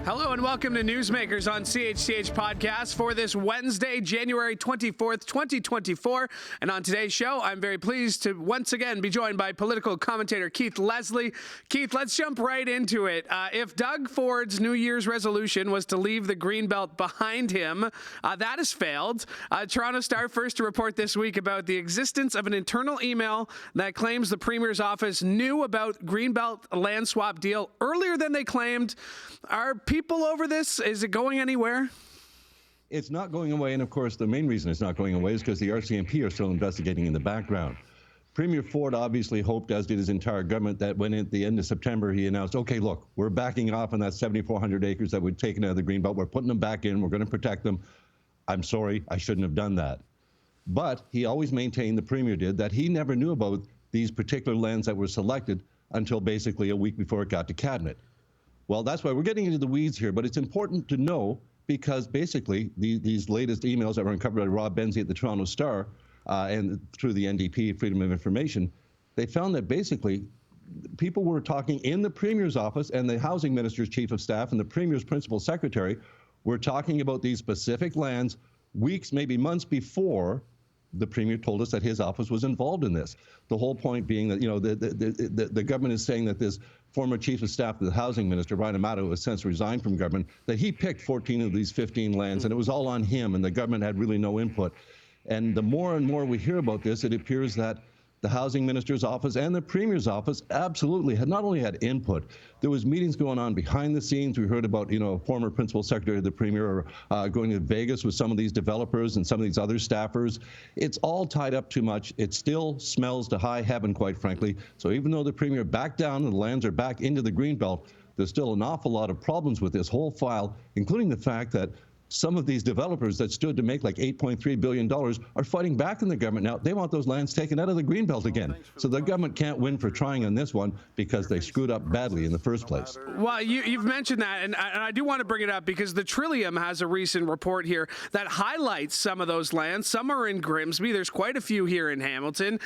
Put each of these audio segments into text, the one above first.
Hello and welcome to Newsmakers on CHCH Podcast for this Wednesday, January 24th, 2024. And on today's show, I'm very pleased to once again be joined by political commentator Keith Leslie. Keith, let's jump right into it. If Doug Ford's New Year's resolution was to leave the Greenbelt behind him, that has failed. Toronto Star first to report this week about the existence of an internal email that claims the Premier's office knew about Greenbelt land swap deal earlier than they claimed. Are people over this? Is it going anywhere? It's not going away, and of course the main reason it's not going away is because the RCMP are still investigating in the background. Premier Ford obviously hoped, as did his entire government, that when at the end of September he announced, okay, look, we're backing off on that 7,400 acres that we'd taken out of the Greenbelt. We're putting them back in. We're going to protect them. I'm sorry, I shouldn't have done that. But he always maintained, the Premier did, that he never knew about these particular lands that were selected until basically a week before it got to Cabinet. Well, that's why we're getting into the weeds here, but it's important to know because basically these latest emails that were uncovered by Rob Benzie at the Toronto Star and through the NDP, Freedom of Information, they found that basically people were talking in the Premier's office and the Housing Minister's Chief of Staff and the Premier's Principal Secretary were talking about these specific lands weeks, maybe months before the Premier told us that his office was involved in this. The whole point being that, you know, the government is saying that this former Chief of Staff to the Housing Minister, Brian Amato, who has since resigned from government, that he picked 14 of these 15 lands, and it was all on him, and the government had really no input. And the more and more we hear about this, it appears that the Housing Minister's office and the Premier's office absolutely had not only had input, there was meetings going on behind the scenes. We heard about, you know, a former Principal Secretary of the Premier going to Vegas with some of these developers and some of these other staffers. It's all tied up too much. It still smells to high heaven, quite frankly. So even though the Premier backed down and the lands are back into the Greenbelt, there's still an awful lot of problems with this whole file, including the fact that some of these developers that stood to make like $8.3 billion are fighting back in the government now. They want those lands taken out of the Greenbelt again. So the government can't win for trying on this one because they screwed up badly in the first place. Well, you've mentioned that, and I do want to bring it up because the Trillium has a recent report here that highlights some of those lands. Some are in Grimsby. There's quite a few here in Hamilton.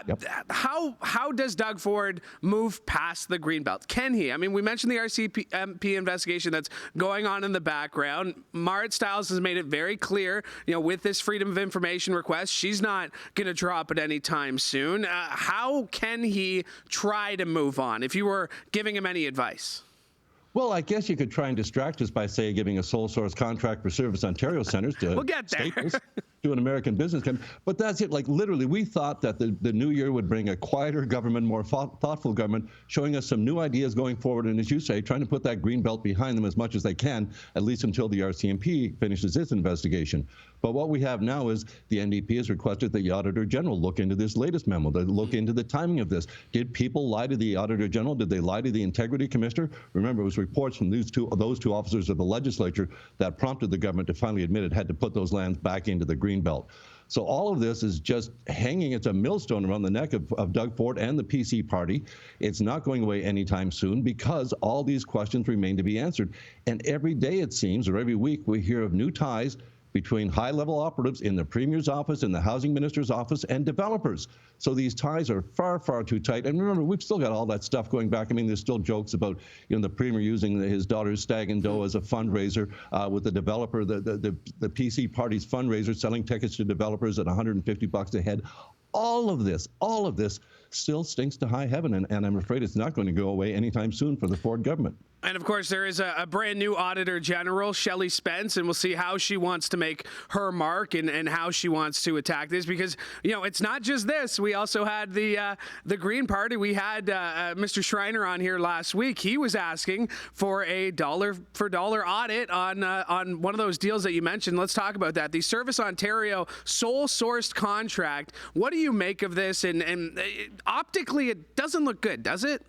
Yep. How does Doug Ford move past the Greenbelt? Can he? I mean, we mentioned the RCMP investigation that's going on in the background. Marit Stiles has made it very clear, you know, with this Freedom of Information request, she's not going to drop it anytime soon. How can he try to move on if you were giving him any advice? Well, I guess you could try and distract us by, say, giving a sole source contract for Service Ontario centers to we'll get there. Staples, to an American business company. But that's it. Like, literally, we thought that the new year would bring a quieter government, more thoughtful government, showing us some new ideas going forward. And as you say, trying to put that Greenbelt behind them as much as they can, at least until the RCMP finishes its investigation. But what we have now is the NDP has requested that the Auditor General look into this latest memo, to look into the timing of this. Did people lie to the Auditor General? Did they lie to the Integrity Commissioner? Remember, it was reports from those two officers of the legislature that prompted the government to finally admit it had to put those lands back into the Greenbelt. So all of this is just hanging. It's a millstone around the neck of Doug Ford and the PC party. It's not going away anytime soon because all these questions remain to be answered. And every day, it seems, or every week, we hear of new ties between high-level operatives in the Premier's office, in the Housing Minister's office, and developers. So these ties are far, far too tight. And remember, we've still got all that stuff going back. I mean, there's still jokes about, you know, the Premier using his daughter's stag and doe as a fundraiser with the developer, the PC party's fundraiser, selling tickets to developers at $150 a head. All of this still stinks to high heaven, and I'm afraid it's not going to go away anytime soon for the Ford government. And of course, there is a brand new Auditor General, Shelley Spence, and we'll see how she wants to make her mark and how she wants to attack this because, you know, it's not just this. We also had the Green Party. We had Mr. Schreiner on here last week. He was asking for a dollar-for-dollar audit on one of those deals that you mentioned. Let's talk about that. The Service Ontario sole-sourced contract. What do you make of this? And optically, it doesn't look good, does it?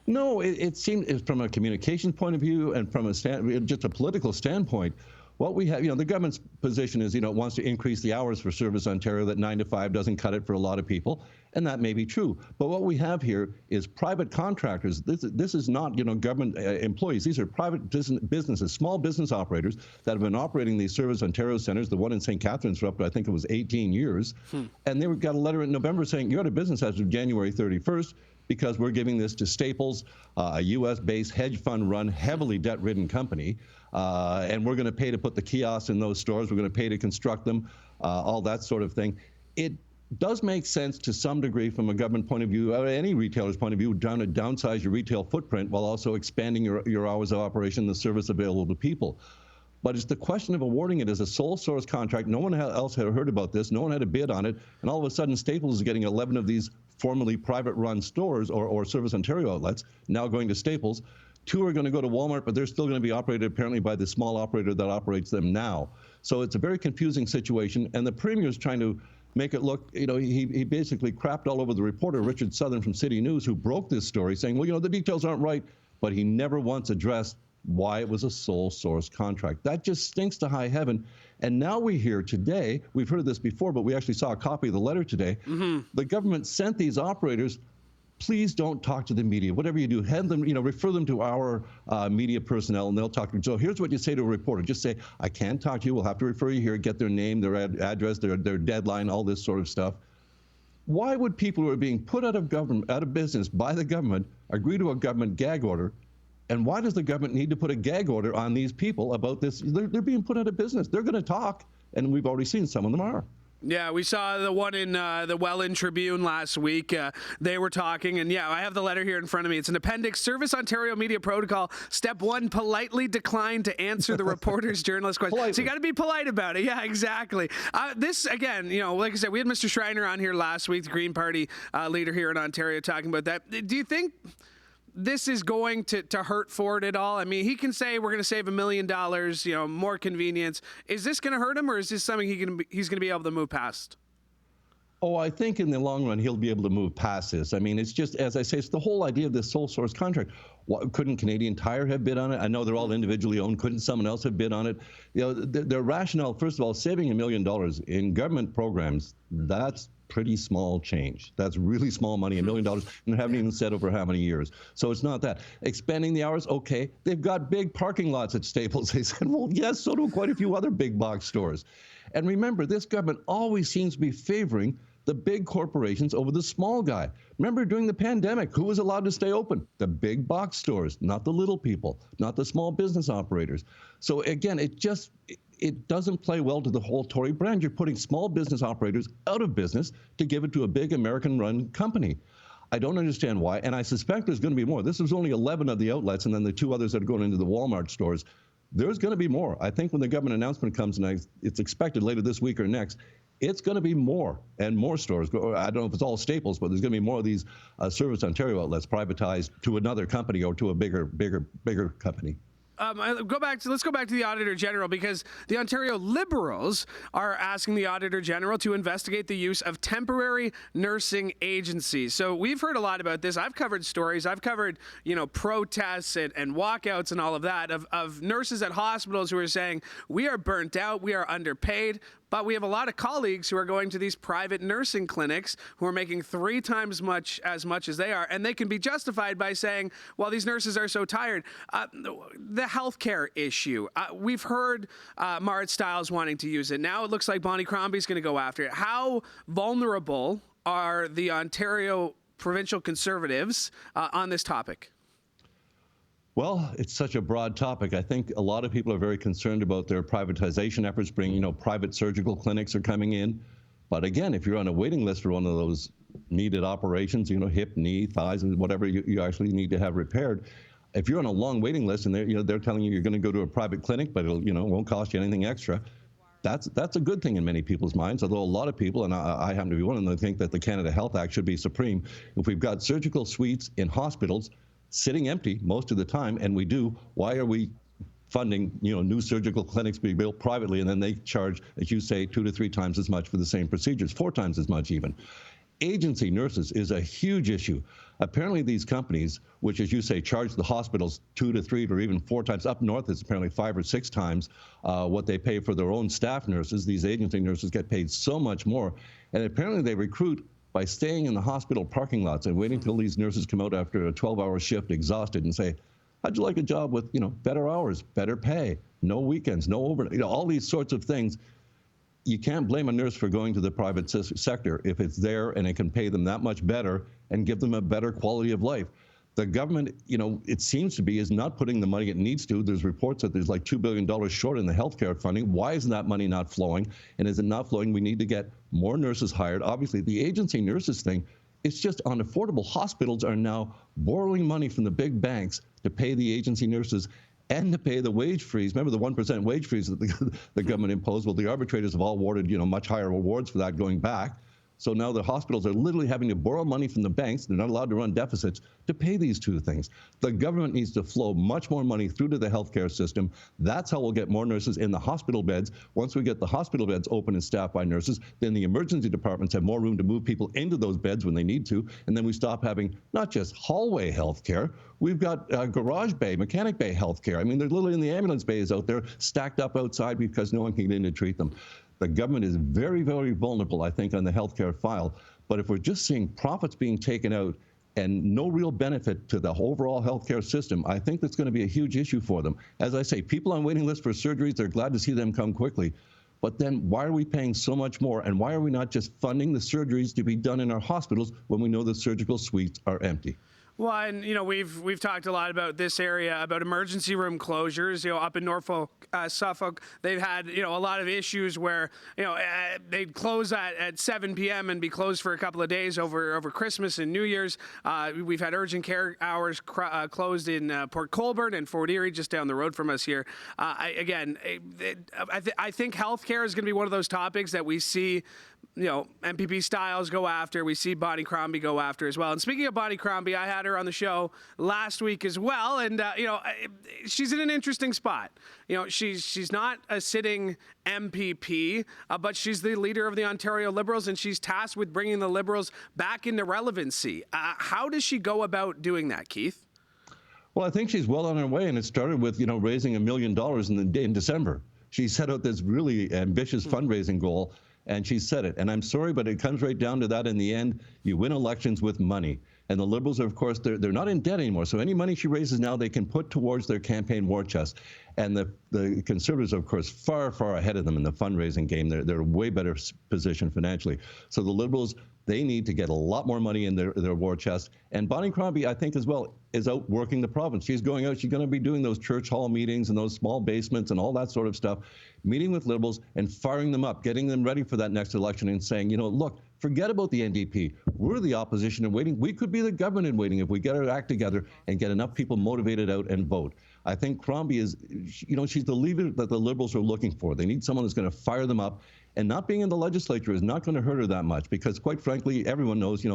No, it seems from a communications point of view and from just a political standpoint, what we have, you know, the government's position is, you know, it wants to increase the hours for Service Ontario, that 9 to 5 doesn't cut it for a lot of people, and that may be true. But what we have here is private contractors. This is not, you know, government employees. These are private businesses, small business operators that have been operating these Service Ontario centers, the one in St. Catharines for up to, I think it was 18 years. And they got a letter in November saying, you're out of business as of January 31st. because we're giving this to Staples, a U.S.-based hedge fund-run, heavily debt-ridden company, and we're going to pay to put the kiosks in those stores. We're going to pay to construct them, all that sort of thing. It does make sense to some degree from a government point of view, or any retailer's point of view, to downsize your retail footprint while also expanding your hours of operation, the service available to people. But it's the question of awarding it as a sole source contract. No one else had heard about this. No one had a bid on it. And all of a sudden, Staples is getting 11 of these formerly private-run stores or Service Ontario outlets now going to Staples. 2 are going to go to Walmart, but they're still going to be operated apparently by the small operator that operates them now. So it's a very confusing situation. And the Premier is trying to make it look, he basically crapped all over the reporter, Richard Southern from City News, who broke this story, saying, well, the details aren't right. But he never once addressed why it was a sole source contract. That just stinks to high heaven. And now we hear today, we've heard this before, but we actually saw a copy of the letter today. The government sent these operators, please don't talk to the media. Whatever you do, hand them, refer them to our media personnel, and they'll talk to them. So here's what you say to a reporter. Just say, I can't talk to you. We'll have to refer you here, get their name, their address, their deadline, all this sort of stuff. Why would people who are being put out of business by the government agree to a government gag order? And why does the government need to put a gag order on these people about this? They're being put out of business. They're going to talk, and we've already seen some of them are. Yeah, we saw the one in the Welland Tribune last week. They were talking, and yeah, I have the letter here in front of me. It's an appendix, Service Ontario Media Protocol. Step 1, politely decline to answer the reporter's journalist question. Politely. So you got to be polite about it. Yeah, exactly. This, again, like I said, we had Mr. Schreiner on here last week, the Green Party leader here in Ontario, talking about that. Do you think this is going to hurt Ford at all? I mean, he can say we're going to save $1 million, more convenience. Is this going to hurt him, or is this something he's going to be able to move past? Oh, I think in the long run, he'll be able to move past this. I mean, it's just, as I say, it's the whole idea of this sole source contract. Couldn't Canadian Tire have bid on it? I know they're all individually owned. Couldn't someone else have bid on it? Their rationale, first of all, saving $1 million in government programs, that's pretty small change. That's really small money, $1 million, and they haven't even said over how many years. So it's not that. Expanding the hours, okay. They've got big parking lots at Staples. They said, well, yes, so do quite a few other big box stores. And remember, this government always seems to be favoring the big corporations over the small guy. Remember, during the pandemic, who was allowed to stay open? The big box stores, not the little people, not the small business operators. So again, it doesn't play well to the whole Tory brand. You're putting small business operators out of business to give it to a big American-run company. I don't understand why, and I suspect there's going to be more. This was only 11 of the outlets, and then the 2 others that are going into the Walmart stores. There's going to be more. I think when the government announcement comes, and it's expected later this week or next, it's going to be more and more stores. I don't know if it's all Staples, but there's going to be more of these Service Ontario outlets privatized to another company or to a bigger company. Let's go back to the Auditor General, because the Ontario Liberals are asking the Auditor General to investigate the use of temporary nursing agencies. So we've heard a lot about this. I've covered stories. I've covered, protests and walkouts and all of that of nurses at hospitals who are saying, we are burnt out, we are underpaid. But we have a lot of colleagues who are going to these private nursing clinics who are making 3 times as much as they are, and they can be justified by saying, well, these nurses are so tired. The healthcare issue. We've heard Marit Stiles wanting to use it. Now it looks like Bonnie Crombie is going to go after it. How vulnerable are the Ontario provincial Conservatives on this topic? Well, it's such a broad topic. I think a lot of people are very concerned about their privatization efforts. Private surgical clinics are coming in. But again, if you're on a waiting list for one of those needed operations, hip, knee, thighs, and whatever you actually need to have repaired, if you're on a long waiting list and they're telling you you're going to go to a private clinic, but it won't cost you anything extra, that's a good thing in many people's minds. Although a lot of people, and I happen to be one of them, think that the Canada Health Act should be supreme. If we've got surgical suites in hospitals sitting empty most of the time, and we do, why are we funding new surgical clinics being built privately, and then they charge, as you say, 2 to 3 times as much for the same procedures, 4 times as much even? Agency nurses is a huge issue. Apparently these companies, which, as you say, charge the hospitals 2 to 3 or even 4 times, up north it's apparently 5 or 6 times what they pay for their own staff nurses. These agency nurses get paid so much more, and apparently they recruit by staying in the hospital parking lots and waiting until these nurses come out after a 12-hour shift exhausted and say, how'd you like a job with, better hours, better pay, no weekends, no overnight, all these sorts of things. you can't blame a nurse for going to the private sector if it's there and it can pay them that much better and give them a better quality of life. The government, it seems to be, is not putting the money it needs to. There's reports that there's like $2 billion short in the healthcare funding. Why is that money not flowing? And is it not flowing? We need to get more nurses hired. Obviously, the agency nurses thing, it's just unaffordable. Hospitals are now borrowing money from the big banks to pay the agency nurses and to pay the wage freeze. Remember the 1% wage freeze that the government imposed? Well, the arbitrators have all awarded, much higher awards for that going back. So now the hospitals are literally having to borrow money from the banks. They're not allowed to run deficits to pay these two things. The government needs to flow much more money through to the healthcare system. That's how we'll get more nurses in the hospital beds. Once we get the hospital beds open and staffed by nurses, then the emergency departments have more room to move people into those beds when they need to. And then we stop having not just hallway healthcare. We've got garage bay, mechanic bay healthcare. I mean, they're literally in the ambulance bays out there stacked up outside because no one can get in to treat them. The government is very, very vulnerable, I think, on the healthcare file. But if we're just seeing profits being taken out and no real benefit to the overall healthcare system, I think that's going to be a huge issue for them. As I say, people on waiting lists for surgeries, they're glad to see them come quickly. But then why are we paying so much more? And why are we not just funding the surgeries to be done in our hospitals when we know the surgical suites are empty? Well, and we've talked a lot about this area, about emergency room closures. Up in Norfolk, Suffolk, they've had a lot of issues where they'd close at 7 p.m. and be closed for a couple of days over Christmas and New Year's. We've had urgent care hours closed in Port Colborne and Fort Erie, just down the road from us here. I think healthcare is going to be one of those topics that we see MPP Styles go after. We see Bonnie Crombie go after as well. And speaking of Bonnie Crombie, I had her on the show last week as well. And, she's in an interesting spot. She's not a sitting MPP, but she's the leader of the Ontario Liberals, and she's tasked with bringing the Liberals back into relevancy. How does she go about doing that, Keith? Well, I think she's well on her way, and it started with, raising $1 million in December. She set out this really ambitious fundraising goal, and she said it. And I'm sorry, but it comes right down to that in the end. You win elections with money. And the Liberals are, of course, they're not in debt anymore. So any money she raises now, they can put towards their campaign war chest. And the Conservatives are, of course, far, far ahead of them in the fundraising game. They're way better positioned financially. So the Liberals, they need to get a lot more money in their war chest. And Bonnie Crombie, I think, as well, is out working the province. She's going out. She's going to be doing those church hall meetings and those small basements and all that sort of stuff, meeting with Liberals and firing them up, getting them ready for that next election and saying, look, forget about the NDP. We're the opposition in waiting. We could be the government in waiting if we get our act together and get enough people motivated out and vote. I think Crombie is, she's the leader that the Liberals are looking for. They need someone who's going to fire them up. And not being in the legislature is not going to hurt her that much because, quite frankly, everyone knows,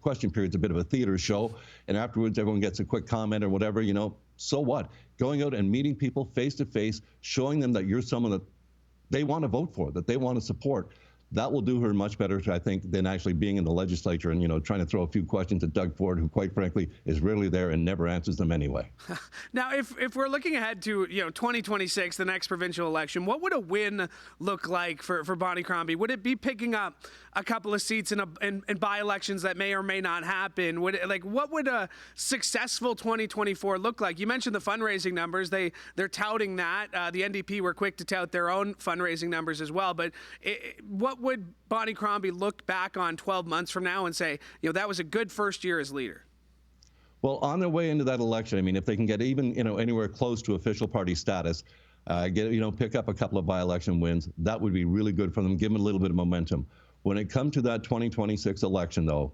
question period's a bit of a theater show. And afterwards, everyone gets a quick comment or whatever, so what? Going out and meeting people face to face, showing them that you're someone that they want to vote for, that they want to support. That will do her much better, I think, than actually being in the legislature and, trying to throw a few questions at Doug Ford, who, quite frankly, is rarely there and never answers them anyway. Now, if we're looking ahead to, 2026, the next provincial election, what would a win look like for Bonnie Crombie? Would it be picking up a couple of seats in by-elections that may or may not happen? What would a successful 2024 look like? You mentioned the fundraising numbers. They're touting that. The NDP were quick to tout their own fundraising numbers as well. But what would Bonnie Crombie look back on 12 months from now and say, that was a good first year as leader? Well, on their way into that election, I mean, if they can get even, anywhere close to official party status, pick up a couple of by-election wins, that would be really good for them, give them a little bit of momentum. When it comes to that 2026 election, though,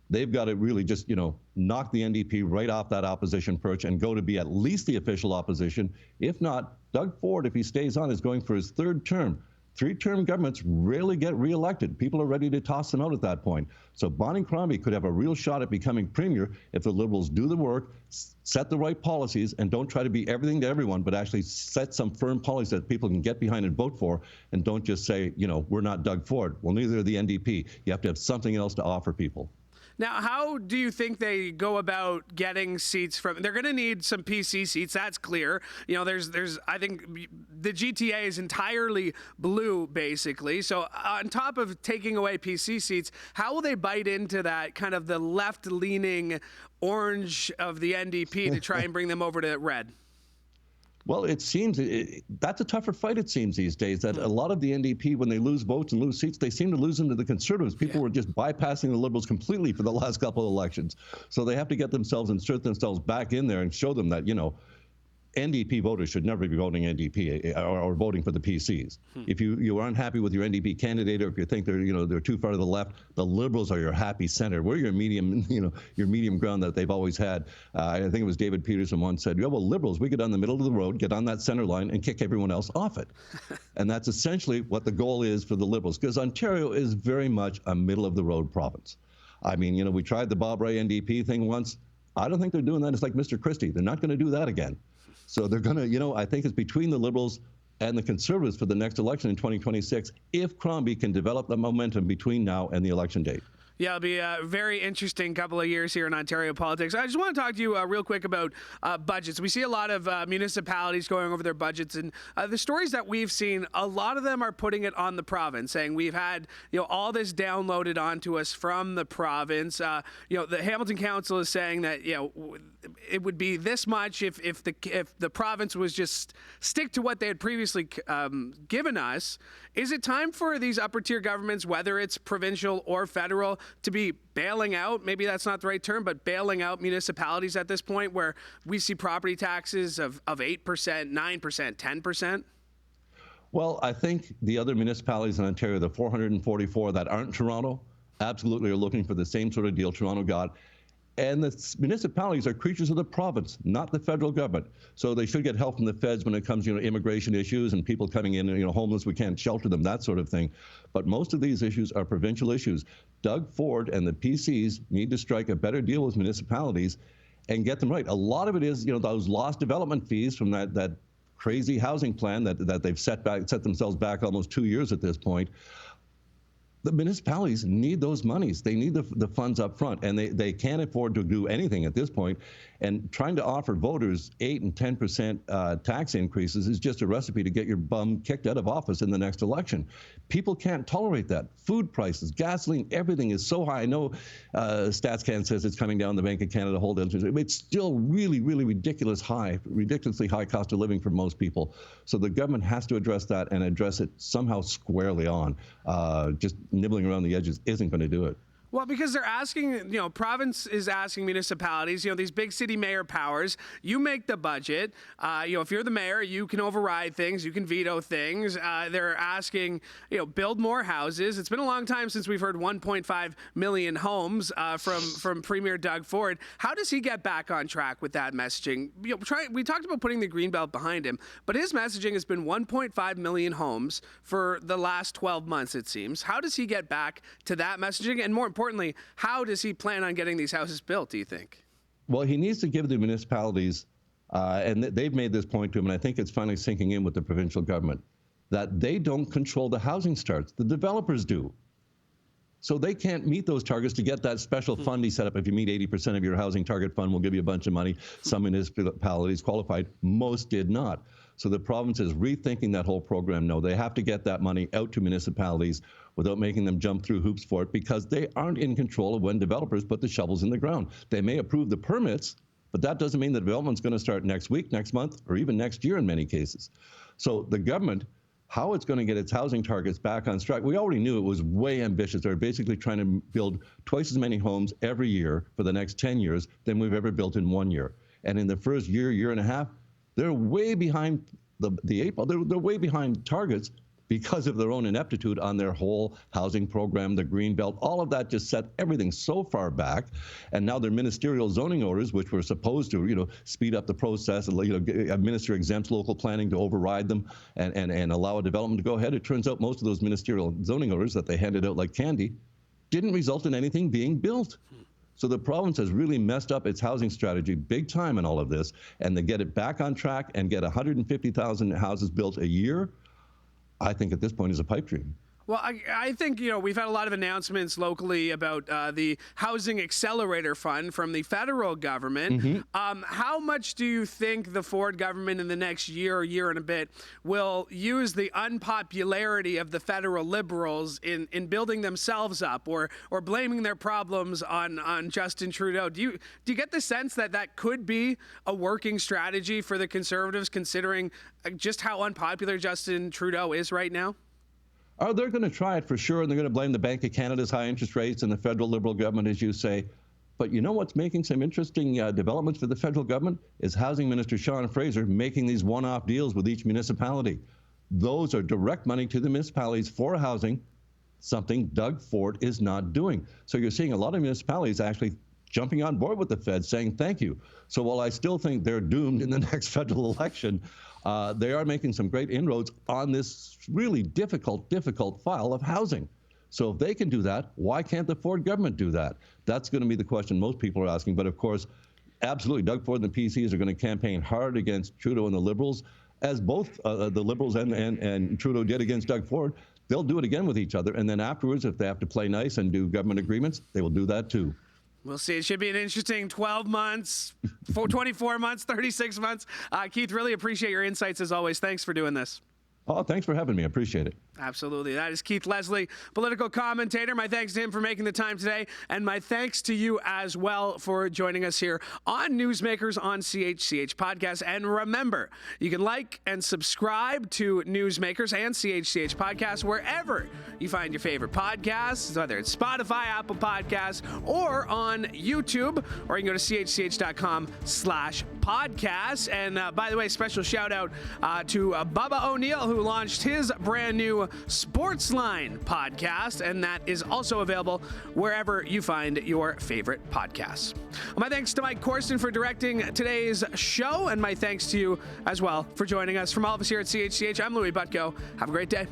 they've got to really just, knock the NDP right off that opposition perch and go to be at least the official opposition. If not, Doug Ford, if he stays on, is going for his third term. Three-term governments rarely get reelected. People are ready to toss them out at that point. So Bonnie Crombie could have a real shot at becoming premier if the Liberals do the work, set the right policies, and don't try to be everything to everyone, but actually set some firm policies that people can get behind and vote for, and don't just say, we're not Doug Ford. Well, neither are the NDP. You have to have something else to offer people. Now, how do you think they go about getting seats from? They're going to need some PC seats. That's clear. I think the GTA is entirely blue, basically. So on top of taking away PC seats, how will they bite into that kind of the left-leaning orange of the NDP to try and bring them over to red? Well, it seems that's a tougher fight, it seems, these days, that a lot of the NDP, when they lose votes and lose seats, they seem to lose them to the Conservatives. People were just bypassing the Liberals completely for the last couple of elections. So they have to get themselves, insert themselves back in there and show them that, NDP voters should never be voting NDP or voting for the PCs. If you are unhappy with your NDP candidate, or if you think they're too far to the left, the Liberals are your happy center. We're your medium, your medium ground that they've always had. I think it was David Peterson once said, well, Liberals, we get on the middle of the road, get on that center line, and kick everyone else off it. And that's essentially what the goal is for the Liberals, because Ontario is very much a middle of the road province. I mean, we tried the Bob Rae NDP thing once. I don't think they're doing that. It's like Mr. Christie. They're not going to do that again. So they're going to, I think it's between the Liberals and the Conservatives for the next election in 2026, if Crombie can develop the momentum between now and the election date. Yeah, it'll be a very interesting couple of years here in Ontario politics. I just want to talk to you real quick about budgets. We see a lot of municipalities going over their budgets, and the stories that we've seen, a lot of them are putting it on the province, saying we've had all this downloaded onto us from the province. The Hamilton Council is saying that it would be this much if the province was just stick to what they had previously given us. Is it time for these upper tier governments, whether it's provincial or federal, to be bailing out, maybe that's not the right term, but bailing out municipalities at this point where we see property taxes of 8%, 9%, 10%? Well, I think the other municipalities in Ontario, the 444 that aren't Toronto, absolutely are looking for the same sort of deal Toronto got. And the municipalities are creatures of the province, not the federal government. So they should get help from the feds when it comes to immigration issues and people coming in, homeless, we can't shelter them, that sort of thing. But most of these issues are provincial issues. Doug Ford and the PCs need to strike a better deal with municipalities and get them right. A lot of it is, those lost development fees from that crazy housing plan that they've set themselves back almost 2 years at this point. The municipalities need those monies. They need the funds up front, and they can't afford to do anything at this point. And trying to offer voters 8 and 10% tax increases is just a recipe to get your bum kicked out of office in the next election. People can't tolerate that. Food prices, gasoline, everything is so high. I know StatsCan says it's coming down. The Bank of Canada hold it. It's still really, really ridiculously high cost of living for most people. So the government has to address that and address it somehow squarely on. Just nibbling around the edges isn't going to do it. Well, because they're asking, province is asking municipalities, these big city mayor powers, you make the budget. If you're the mayor, you can override things, you can veto things. They're asking, build more houses. It's been a long time since we've heard 1.5 million homes from Premier Doug Ford. How does he get back on track with that messaging? We talked about putting the Greenbelt behind him, but his messaging has been 1.5 million homes for the last 12 months, it seems. How does he get back to that messaging? And more importantly, how does he plan on getting these houses built, do you think? Well, he needs to give the municipalities, and they've made this point to him, and I think it's finally sinking in with the provincial government, that they don't control the housing starts. The developers do. So they can't meet those targets to get that special fund he set up. If you meet 80% of your housing target fund, we'll give you a bunch of money. Some municipalities qualified. Most did not. So the province is rethinking that whole program. No, they have to get that money out to municipalities without making them jump through hoops for it, because they aren't in control of when developers put the shovels in the ground. They may approve the permits, but that doesn't mean the development's going to start next week, next month, or even next year in many cases. So the government, how it's going to get its housing targets back on track, we already knew it was way ambitious. They're basically trying to build twice as many homes every year for the next 10 years than we've ever built in 1 year. And in the first year and a half, they're way behind the eight ball. They're way behind targets because of their own ineptitude on their whole housing program, the Greenbelt. All of that just set everything so far back. And now their ministerial zoning orders, which were supposed to, speed up the process and, administer exempt local planning to override them and allow a development to go ahead. It turns out most of those ministerial zoning orders that they handed out like candy didn't result in anything being built. So the province has really messed up its housing strategy big time in all of this. And to get it back on track and get 150,000 houses built a year, I think at this point is a pipe dream. Well, I think, we've had a lot of announcements locally about the Housing Accelerator Fund from the federal government. Mm-hmm. How much do you think the Ford government in the next year or year and a bit will use the unpopularity of the federal Liberals in building themselves up or blaming their problems on Justin Trudeau? Do you get the sense that that could be a working strategy for the Conservatives, considering just how unpopular Justin Trudeau is right now? Oh, they're going to try it for sure, and they're going to blame the Bank of Canada's high interest rates and the federal Liberal government, as you say. But you know what's making some interesting developments for the federal government is Housing Minister Sean Fraser making these one-off deals with each municipality. Those are direct money to the municipalities for housing, something Doug Ford is not doing. So you're seeing a lot of municipalities actually jumping on board with the Fed, saying thank you. So while I still think they're doomed in the next federal election, they are making some great inroads on this really difficult file of housing. So if they can do that, why can't the Ford government do that? That's going to be the question most people are asking. But of course, absolutely, Doug Ford and the PCs are going to campaign hard against Trudeau and the Liberals, as both the Liberals and Trudeau did against Doug Ford. They'll do it again with each other. And then afterwards, if they have to play nice and do government agreements, they will do that too. We'll see. It should be an interesting 12 months, 24 months, 36 months. Keith, really appreciate your insights as always. Thanks for doing this. Oh, thanks for having me. I appreciate it. Absolutely. That is Keith Leslie, political commentator. My thanks to him for making the time today, and my thanks to you as well for joining us here on Newsmakers on CHCH Podcast. And remember, you can like and subscribe to Newsmakers and CHCH Podcast wherever you find your favorite podcasts, whether it's Spotify, Apple Podcasts, or on YouTube, or you can go to chch.com/podcast. And by the way, special shout out to Bubba O'Neill, who launched his brand new Sportsline podcast, and that is also available wherever you find your favorite podcasts. My thanks to Mike Corson for directing today's show, and my thanks to you as well for joining us. From all of us here at CHCH, I'm Louie Butko. Have a great day.